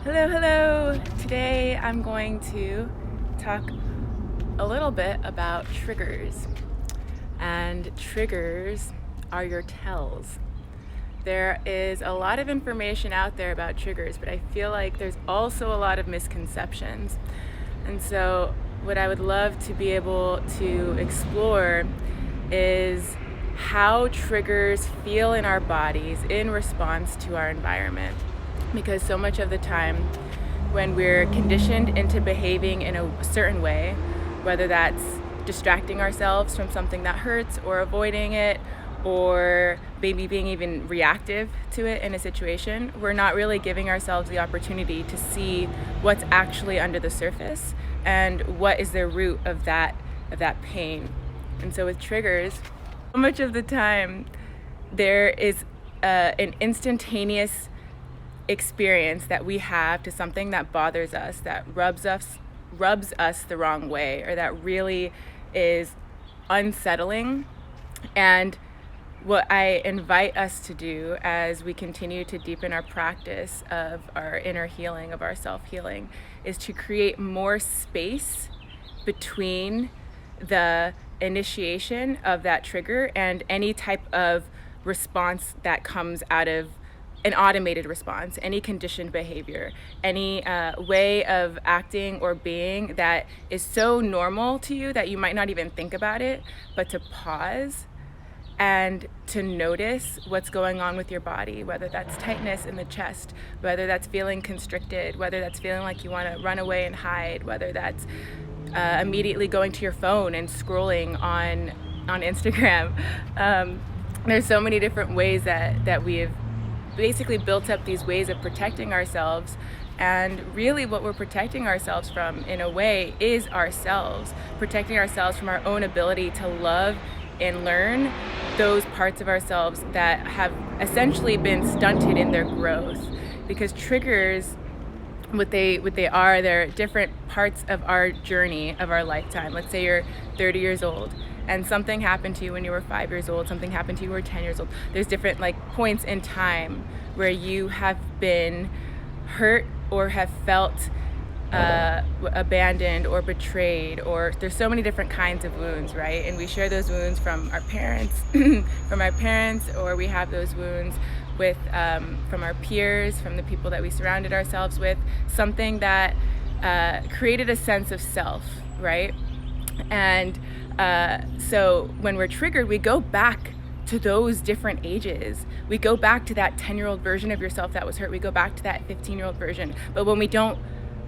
Hello, hello! Today I'm going to talk a little bit about triggers. And triggers are your tells. There is a lot of information out there about triggers, but I feel like there's also a lot of misconceptions. And so, what I would love to be able to explore is how triggers feel in our bodies in response to our environment. Because so much of the time, when we're conditioned into behaving in a certain way, whether that's distracting ourselves from something that hurts or avoiding it, or maybe being even reactive to it in a situation, we're not really giving ourselves the opportunity to see what's actually under the surface and what is the root of that pain. And so with triggers, so much of the time there is an instantaneous experience that we have to something that bothers us, that rubs us the wrong way, or that really is unsettling. And what I invite us to do as we continue to deepen our practice of our inner healing, of our self-healing, is to create more space between the initiation of that trigger and any type of response that comes out of an automated response, any conditioned behavior, any way of acting or being that is so normal to you that you might not even think about it, but to pause and to notice what's going on with your body, whether that's tightness in the chest, whether that's feeling constricted, whether that's feeling like you want to run away and hide, whether that's immediately going to your phone and scrolling on Instagram. There's so many different ways that we have basically built up these ways of protecting ourselves, and really what we're protecting ourselves from in a way is ourselves, protecting ourselves from our own ability to love and learn those parts of ourselves that have essentially been stunted in their growth. Because triggers, what they are, they're different parts of our journey of our lifetime. Let's say you're 30 years old and something happened to you when you were 5 years old, something happened to you when you were 10 years old. There's different points in time where you have been hurt or have felt abandoned or betrayed, or there's so many different kinds of wounds, right? And we share those wounds from our parents, or we have those wounds with from our peers, from the people that we surrounded ourselves with, something that created a sense of self, right? And so when we're triggered, we go back to those different ages. We go back to that 10-year-old version of yourself that was hurt. We go back to that 15-year-old version. But when we don't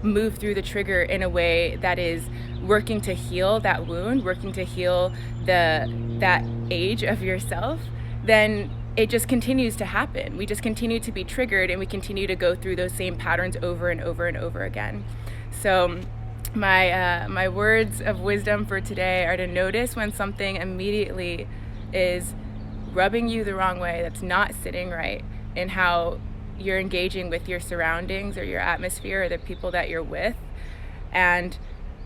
move through the trigger in a way that is working to heal that wound, working to heal that age of yourself, then it just continues to happen. We just continue to be triggered, and we continue to go through those same patterns over and over and over again. So my words of wisdom for today are to notice when something immediately is rubbing you the wrong way, that's not sitting right in how you're engaging with your surroundings or your atmosphere or the people that you're with. And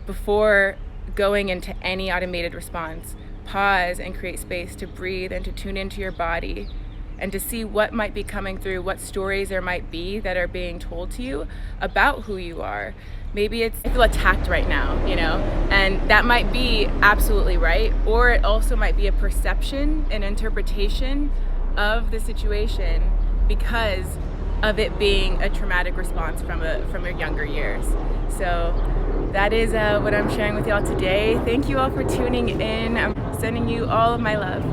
before going into any automated response, pause and create space to breathe and to tune into your body and to see what might be coming through, what stories there might be that are being told to you about who you are. Maybe it's, I feel attacked right now, and that might be absolutely right, or it also might be a perception, an interpretation of the situation because of it being a traumatic response from your younger years. So that is what I'm sharing with y'all today. Thank you all for tuning in. I'm sending you all of my love.